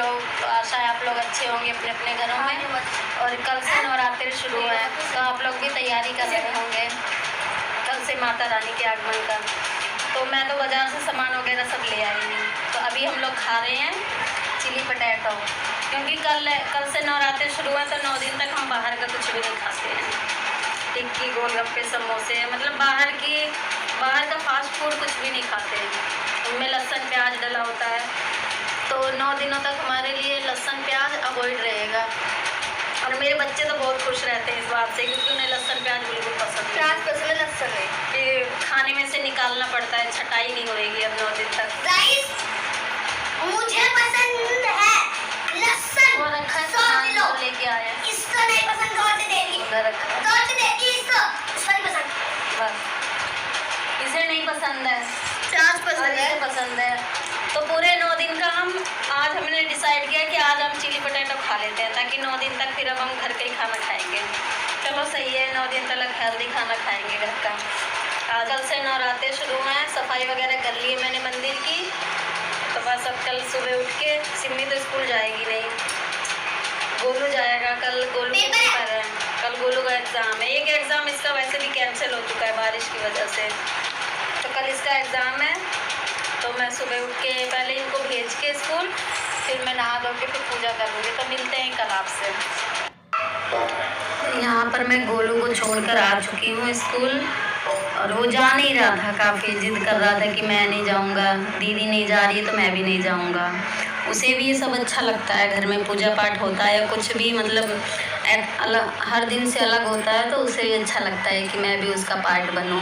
लोग, आशा है आप लोग अच्छे होंगे अपने अपने घरों में। और कल से नवरात्रि शुरू है तो आप लोग भी तैयारी कर रहे होंगे कल से माता रानी के आगमन का। तो मैं तो बाज़ार से सामान वगैरह सब ले आई हूँ। तो अभी हम लोग खा रहे हैं चिली पटैटो, क्योंकि कल से नवरात्रि शुरू है तो 9 दिन तक हम बाहर का कुछ भी नहीं खाते हैं। टिक्की, गोलगप्पे, समोसे, मतलब बाहर का फास्ट फूड कुछ भी नहीं खाते हैं। उनमें लहसुन प्याज डला होता है, तो 9 दिनों तक हमारे लिए लहसुन प्याज अवॉइड रहेगा। और मेरे बच्चे तो बहुत खुश रहते हैं इस बात से, क्योंकि उन्हें लहसुन प्याज बिल्कुल पसंद है। प्याज पसंद है, लहसुन है कि खाने में से निकालना पड़ता है, छटाई नहीं होएगी अब 9 दिन तक। गाइस मुझे पसंद है लहसुन। वो रखा है सामान तो लेके आया। इसको नहीं पसंद, तोड़ के देगी, उधर रखा है। तोड़ के देगी इसको नहीं पसंद। बस इसे नहीं पसंद है, प्याज पसंद है। पसंद है। तो पूरे 9 दिन का आज हमने डिसाइड किया कि आज हम चिली पटेटो खा लेते हैं, ताकि 9 दिन तक फिर अब हम घर का ही खाना खाएंगे। चलो सही है, 9 दिन तक हेल्दी खाना खाएंगे घर का। आज कल से नवरात्रि शुरू हैं, सफाई वगैरह कर ली है मैंने मंदिर की। तो बस अब कल सुबह उठ के, सिम्मी तो स्कूल जाएगी नहीं, गोलू जाएगा। कल गोलू का पेपर है, कल गोलू का एग्ज़ाम है। एक एग्ज़ाम इसका वैसे भी कैंसिल हो चुका है बारिश की वजह से, तो कल इसका एग्ज़ाम है। तो मैं सुबह उठ के पहले इनको भेज के स्कूल, फिर मैं नहा धो के फिर पूजा करूँगी। तो मिलते हैं कल आपसे। यहाँ पर मैं गोलू को छोड़कर आ चुकी हूँ स्कूल, और वो जा नहीं रहा था, काफ़ी जिद कर रहा था कि मैं नहीं जाऊँगा, दीदी नहीं जा रही है तो मैं भी नहीं जाऊँगा। उसे भी ये सब अच्छा लगता है, घर में पूजा पाठ होता है या कुछ भी, मतलब अलग हर दिन से अलग होता है, तो उसे भी अच्छा लगता है कि मैं भी उसका पार्ट बनूँ।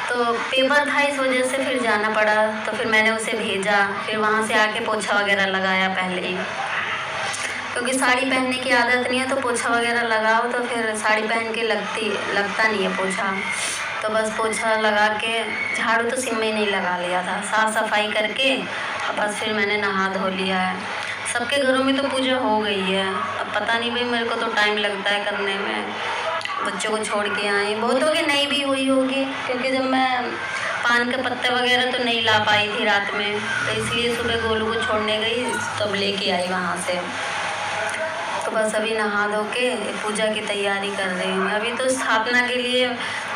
तो पेपर था इस वजह से फिर जाना पड़ा, तो फिर मैंने उसे भेजा। फिर वहाँ से आके पोछा वगैरह लगाया पहले ही, क्योंकि साड़ी पहनने की आदत नहीं है, तो पोछा वगैरह लगाओ तो फिर साड़ी पहन के लगता नहीं है पोछा। तो बस पोछा लगा के, झाड़ू तो सिम्मी नहीं लगा लिया था, साफ़ सफाई करके और बस फिर मैंने नहा धो लिया है। सबके घरों में तो पूजा हो गई है, अब पता नहीं भाई, मेरे को तो टाइम लगता है करने में। बच्चों को छोड़ के आई, बहुतों की नहीं भी हुई होगी, क्योंकि जब मैं पान के पत्ते वगैरह तो नहीं ला पाई थी रात में, तो इसलिए सुबह गोलू को छोड़ने गई तब लेके आई वहाँ से। तो बस अभी नहा धो के पूजा की तैयारी कर रही हूँ। अभी तो स्थापना के लिए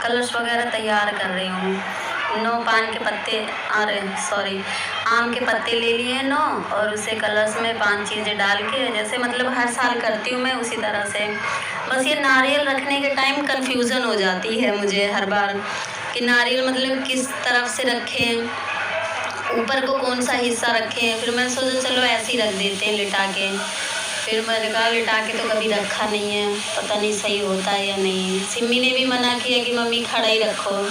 कलश वगैरह तैयार कर रही हूँ। 9 पान के पत्ते आम के पत्ते ले लिए 9, और उसे कलश में 5 चीज़ें डाल के, जैसे मतलब हर साल करती हूँ मैं उसी तरह से। बस ये नारियल रखने के टाइम कन्फ्यूज़न हो जाती है मुझे हर बार कि नारियल मतलब किस तरफ से रखें, ऊपर को कौन सा हिस्सा रखें। फिर मैं सोचा चलो ऐसे ही रख देते हैं लिटा के। फिर मैंने कहा लिटा के तो कभी रखा नहीं है, पता नहीं सही होता है या नहीं। सिम्मी ने भी मना किया कि मम्मी खड़ा ही रखो।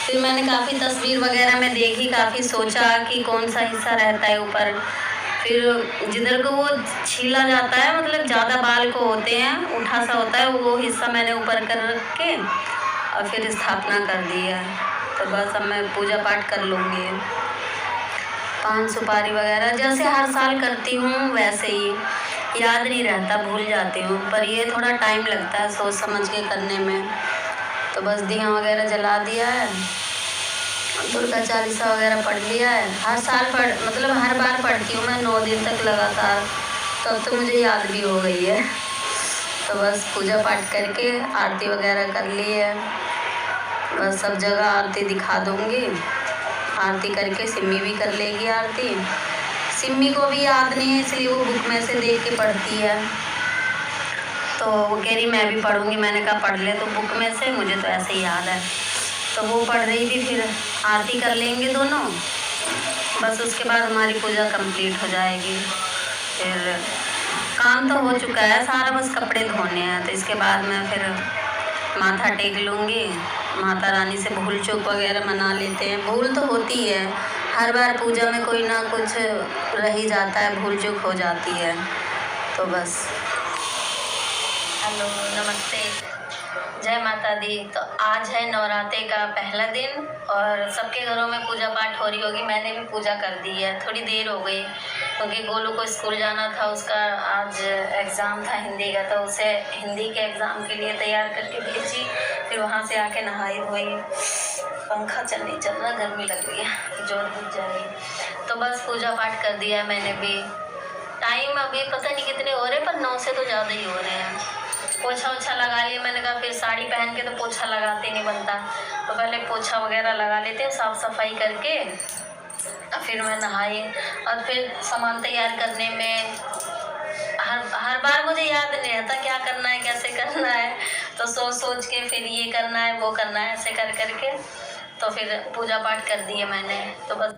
फिर मैंने काफ़ी तस्वीर वगैरह में देखी, काफ़ी सोचा कि कौन सा हिस्सा रहता है ऊपर। फिर जिधर को वो छीला जाता है, मतलब ज़्यादा बाल को होते हैं, उठा सा होता है, वो हिस्सा मैंने ऊपर कर रख के और फिर स्थापना कर दी है। तो बस अब मैं पूजा पाठ कर लूँगी। पान सुपारी वगैरह जैसे हर साल करती हूँ वैसे ही, याद नहीं रहता, भूल जाती हूँ, पर ये थोड़ा टाइम लगता है सोच समझ के करने में। तो बस दिया वगैरह जला दिया है, दुर्गा चालीसा वगैरह पढ़ लिया है। हर साल मतलब हर बार पढ़ती हूँ मैं 9 दिन तक लगातार, तो अब तो मुझे याद भी हो गई है। तो बस पूजा पाठ करके आरती वगैरह कर ली है, बस सब जगह आरती दिखा दूँगी। आरती करके सिम्मी भी कर लेगी आरती। सिम्मी को भी याद नहीं है, इसलिए वो बुक में से देख के पढ़ती है। तो वो कह रही मैं भी पढ़ूँगी, मैंने कहा पढ़ ले तो बुक में से, मुझे तो ऐसे ही याद है। तो वो पढ़ रही थी, फिर आरती कर लेंगे दोनों, बस उसके बाद हमारी पूजा कंप्लीट हो जाएगी। फिर काम तो हो चुका है सारा, बस कपड़े धोने हैं। तो इसके बाद मैं फिर माथा टेक लूँगी, माता रानी से भूल चूक वगैरह मना लेते हैं। भूल तो होती है, हर बार पूजा में कोई ना कुछ रह ही जाता है, भूल चूक हो जाती है। तो बस हेलो, नमस्ते, जय माता दी। तो आज है नवरात्रि का पहला दिन और सबके घरों में पूजा पाठ हो रही होगी। मैंने भी पूजा कर दी है, थोड़ी देर हो गई क्योंकि गोलू को स्कूल जाना था, उसका आज एग्ज़ाम था हिंदी का, तो उसे हिंदी के एग्ज़ाम के लिए तैयार करके भेजी। फिर वहाँ से आके नहाई धोई, पंखा चल रहा, गर्मी लग रही है, जोर बुझ जाएगी। तो बस पूजा पाठ कर दिया मैंने भी। टाइम अभी पता नहीं कितने हो रहे, पर 9 से तो ज़्यादा ही हो रहे हैं। पोछा ओछा लगा लिया, मैंने कहा फिर साड़ी पहन के तो पोछा लगाते नहीं बनता, तो पहले पोछा वगैरह लगा लेते हैं साफ़ सफाई करके, और फिर मैं नहाई। और फिर सामान तैयार करने में हर बार मुझे याद नहीं रहता क्या करना है, कैसे करना है, तो सोच सोच के फिर ये करना है वो करना है, ऐसे कर करके तो फिर पूजा पाठ कर दिया मैंने। तो बस,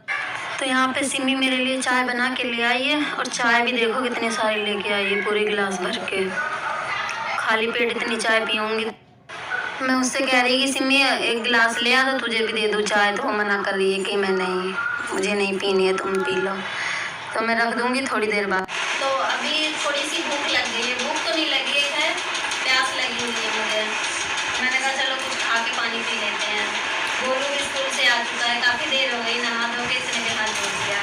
तो यहाँ पे सिमी मेरे लिए चाय बना के ले आई है, और चाय भी देखो कितनी सारी लेके आई है, पूरी गिलास भर के। खाली पेट इतनी चाय पीऊँगी। मैं उससे कह रही कि सिमी एक गिलास ले आ तो तुझे भी दे दूँ चाय, तो वो मना कर रही है कि मैं नहीं, मुझे नहीं पीनी है, तुम पी लो। तो मैं रख दूँगी थोड़ी देर बाद। तो अभी थोड़ी सी भूख लग गई है, भूख तो नहीं लगी है, प्यास लगी हुई है मुझे। मैंने कहा चलो कुछ खा के पानी पी लेते हैं। गोलू भी स्कूल से आ चुका है, काफ़ी देर हो गई, नहा धो के इसने भी हाथ धो दिया।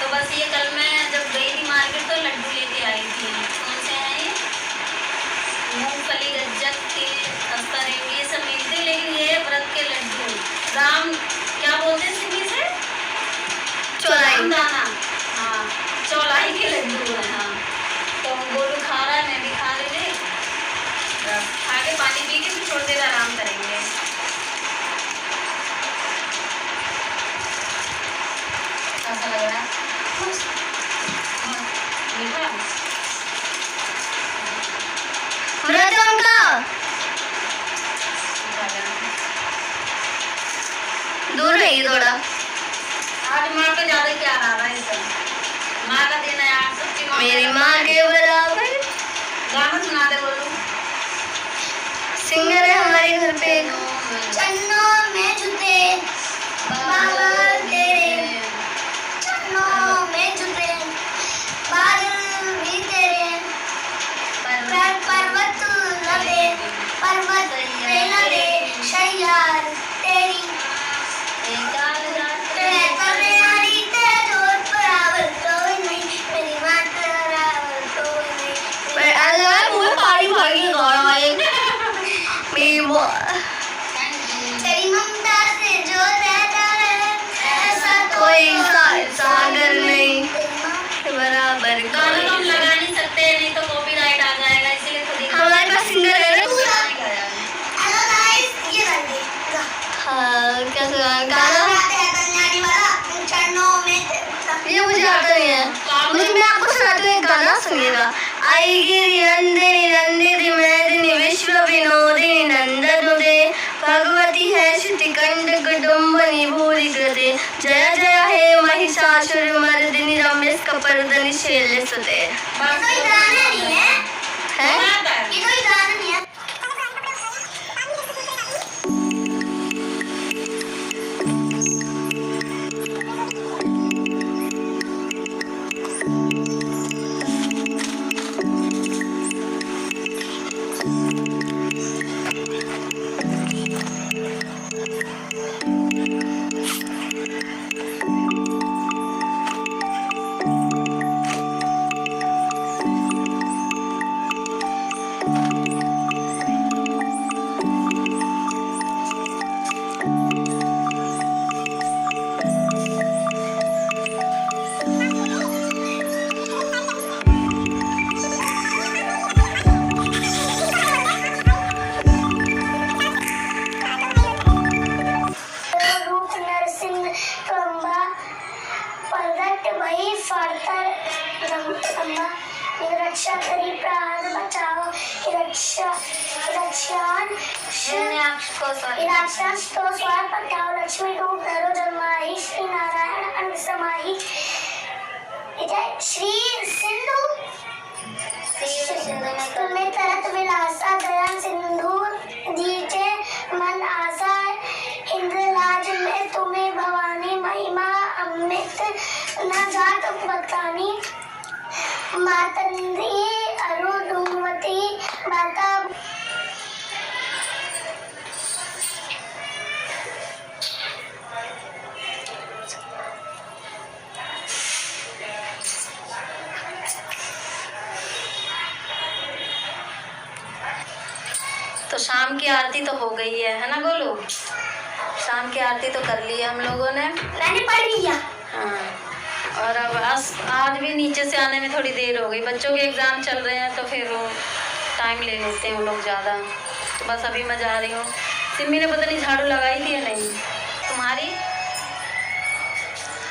तो बस ये कल मैं जब गई थी मार्केट तो लड्डू लेके आई थी। कौन से हैं ये? मूँगफली, गज्जक के खस्ता रेंगी, ये सब मिलते, लेकिन ये व्रत के लड्डू राम क्या बोलते हैं सिमी से? चौलाई दाना। हाँ, चौलाई के लड्डू है। हाँ, तो गोलू खा रहा है, मैं भी खा ले, खा के पानी पी के फिर थोड़ी देर आराम करेंगे। कैसा लग रहा है? मीठा? दूर रही थोड़ा। आज माँ का ज्यादा क्या आ रहा है इस समय? माँ का दिन है आज, सबकी माँ। मेरी माँ के बराबर। गाना सुना दे बोलू। सिंगर है हमारे घर पे। चन्नों में जूते बाबा तेरे, चन्नों में जूते बादल भी तेरे, पर्वत लदे, पर्वत पे लदे शैयार तेरी, तेरी ममता से जो रहता है ऐसा कोई सागर नहीं बराबर। गाना हम लगा नहीं सकते, नहीं तो कॉपीराइट आ जाएगा, इसलिए खुद ही हमारे पास सिंगर है ना। हेलो गाइस, ये कर दे। हाँ, कैसे गाना गाते हैं कल्याणी वाला, चरणों में। ये मुझे आता नहीं है, मुझे मैं आपको सुनाती हूँ, एक गाना सुनिएगा। आई गिरि नंदिनी नंदिनी मेदिनी विश्व विनोदिनी नंदनुदे, भगवती है श्रुतिकंड कुटुंबनी भूरि कृते, जय जय हे महिषासुर मर्दिनी रम्य स्कपर्दनि शैलसुते। ये कोई गाना नहीं है, ये कोई गाना नहीं है। रक्षा करी प्राण बचाओ, राक्षस तो स्वार पटाओ, लक्ष्मी रूप धरो जन्माहि, श्री नारायण अंग समाहि। श्री सिंधु तुम्हें तरत विलासा, दया सिंधु दीजे मन आशा, इंद्रराज में तुम्हें भवानी, महिमा अमृत न जात बतानी, मातंदी अरु धूमवती माता। तो शाम की आरती तो हो गई है ना गोलू? शाम की आरती तो कर ली है हम लोगों ने, मैंने पढ़ लिया। हाँ, और अब आज भी नीचे से आने में थोड़ी देर हो गई, बच्चों के एग्ज़ाम चल रहे हैं तो फिर वो टाइम ले लेते हैं वो लोग ज़्यादा। तो बस अभी मैं जा रही हूँ। सिम्मी ने पता नहीं झाड़ू लगाई थी या नहीं तुम्हारी।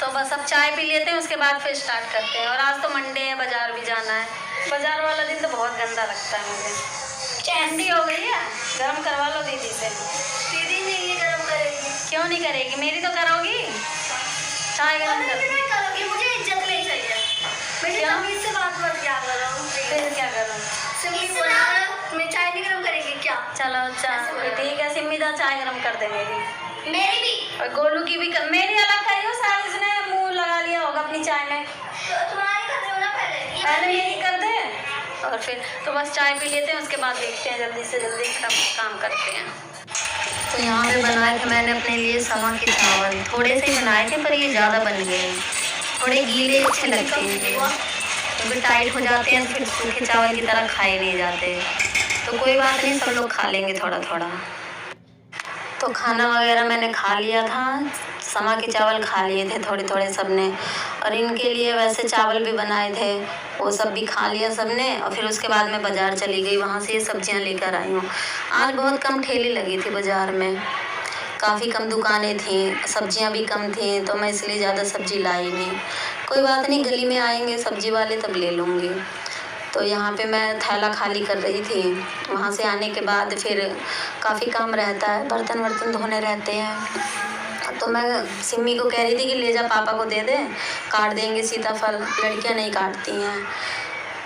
तो बस अब चाय पी लेते हैं, उसके बाद फिर स्टार्ट करते हैं। और आज तो मंडे है, बाज़ार भी जाना है। बाज़ार वाला दिन तो बहुत गंदा लगता है मुझे। ठंडी हो गई है, गर्म करवा लो दीदी से। दीदी नहीं ये गरम करेगी। क्यों नहीं करेगी, मेरी तो करोगी। चाय गर्म कर नहीं करोगी, मुझे इज्जत नहीं चाहिए। मेरी तमीज से बात मत क्या करो। फिर क्या करूँ, सिम्मी बोला मैं चाय नहीं गरम करेगी क्या। चलो चाय ठीक है। सिम्मी दा चाय गर्म कर दे मेरी भी और गोलू की भी मेरी अलग करियो। सारा इसने मुंह लगा लिया होगा अपनी चाय में। तो तुम्हारी कर रहे हो ना पहले मेरी कर दे और फिर तो बस चाय पी लेते हैं, उसके बाद देखते हैं जल्दी से जल्दी काम करते हैं। तो यहाँ पे बनाए थे मैंने अपने लिए समा के चावल। थोड़े से ही बनाए थे पर ये ज़्यादा बन गए। थोड़े गीले अच्छे लगते हैं, क्योंकि टाइट हो जाते हैं तो फिर सूखे चावल की तरह खाए नहीं जाते। तो कोई बात नहीं, सब लोग खा लेंगे थोड़ा थोड़ा। तो खाना वगैरह मैंने खा लिया था, समा के चावल खा लिए थे थोड़े थोड़े सबने। और इनके लिए वैसे चावल भी बनाए थे, वो सब भी खा लिया सबने। और फिर उसके बाद मैं बाज़ार चली गई, वहाँ से ये सब्जियाँ लेकर आई हूँ। आज बहुत कम ठेली लगी थी बाज़ार में, काफ़ी कम दुकानें थी, सब्जियाँ भी कम थी, तो मैं इसलिए ज़्यादा सब्जी लाई नहीं। कोई बात नहीं, गली में आएंगे सब्जी वाले तब ले लूँगी। तो यहाँ पे मैं थैला खाली कर रही थी। वहाँ से आने के बाद फिर काफ़ी काम रहता है, बर्तन वर्तन धोने रहते हैं। तो मैं सिम्मी को कह रही थी कि ले जा पापा को दे दे, काट देंगे सीताफल। लड़कियाँ नहीं काटती हैं,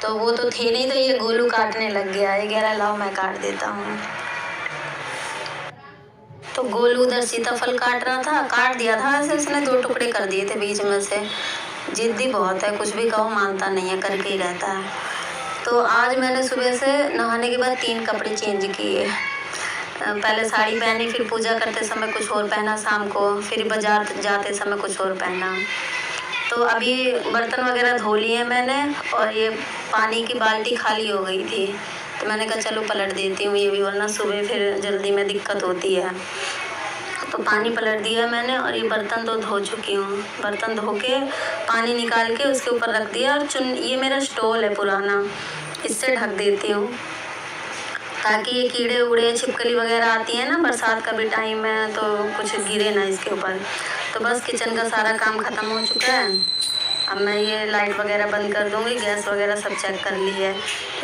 तो वो तो थे नहीं, तो ये गोलू काटने लग गया। ये कह रहा लाओ मैं काट देता हूँ। तो गोलू उधर सीताफल काट रहा था, काट दिया था वैसे उसने, 2 टुकड़े कर दिए थे बीच में से। जिद्दी बहुत है, कुछ भी कहो मानता नहीं है, करके ही रहता है। तो आज मैंने सुबह से नहाने के बाद 3 कपड़े चेंज किए। पहले साड़ी पहनी, फिर पूजा करते समय कुछ और पहना, शाम को फिर बाज़ार जाते समय कुछ और पहना। तो अभी बर्तन वगैरह धो लिए मैंने, और ये पानी की बाल्टी खाली हो गई थी, तो मैंने कहा चलो पलट देती हूँ ये भी, वरना सुबह फिर जल्दी में दिक्कत होती है। तो पानी पलट दिया मैंने, और ये बर्तन तो धो चुकी हूँ। बर्तन धो के पानी निकाल के उसके ऊपर रख दिया। और ये मेरा स्टॉल है पुराना, इससे ढक देती हूँ ताकि ये कीड़े उड़े छिपकली वगैरह आती हैं ना, बरसात का भी टाइम है तो कुछ गिरे ना इसके ऊपर। तो बस किचन का सारा काम ख़त्म हो चुका है। अब मैं ये लाइट वगैरह बंद कर दूँगी, गैस वगैरह सब चेक कर ली है।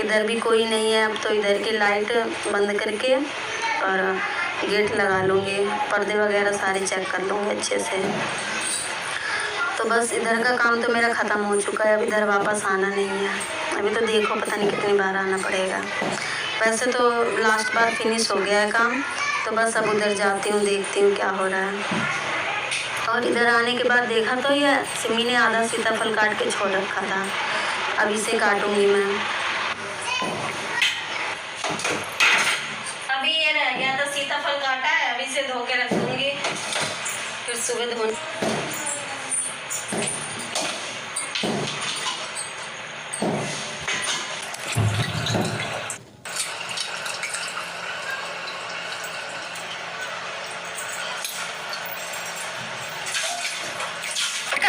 इधर भी कोई नहीं है, अब तो इधर की लाइट बंद करके और गेट लगा लूँगी, पर्दे वगैरह सारे चेक कर लूँगी अच्छे से। तो बस इधर का काम तो मेरा ख़त्म हो चुका है। अब इधर वापस आना नहीं है, अभी तो देखो पता नहीं कितनी बार आना पड़ेगा। वैसे तो लास्ट बार फिनिश हो गया है काम, तो बस अब उधर जाती हूँ, देखती हूँ क्या हो रहा है। और इधर आने के बाद देखा तो ये सिम्मी ने आधा सीताफल काट के छोड़ रखा था, अब इसे काटूँगी मैं। अभी ये रह गया था, सीताफल काटा है, अभी इसे धो के रख दूँगी, फिर सुबह धो।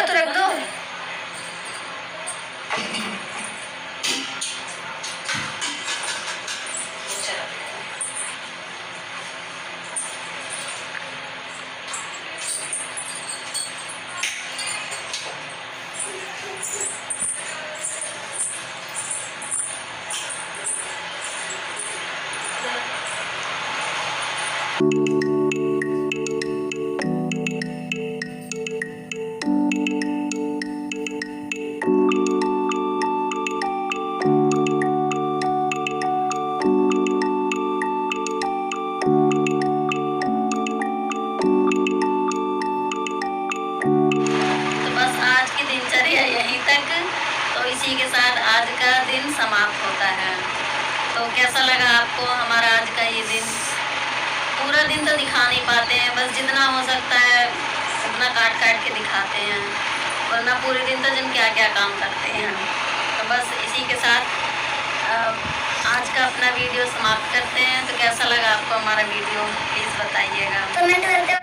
तो रख दो। इसी के साथ आज का दिन समाप्त होता है। तो कैसा लगा आपको हमारा आज का ये दिन? पूरा दिन तो दिखा नहीं पाते हैं, बस जितना हो सकता है उतना काट काट के दिखाते हैं, वरना पूरे दिन तो जन क्या क्या काम करते हैं। तो बस इसी के साथ आज का अपना वीडियो समाप्त करते हैं। तो कैसा लगा आपको हमारा वीडियो, प्लीज़ बताइएगा।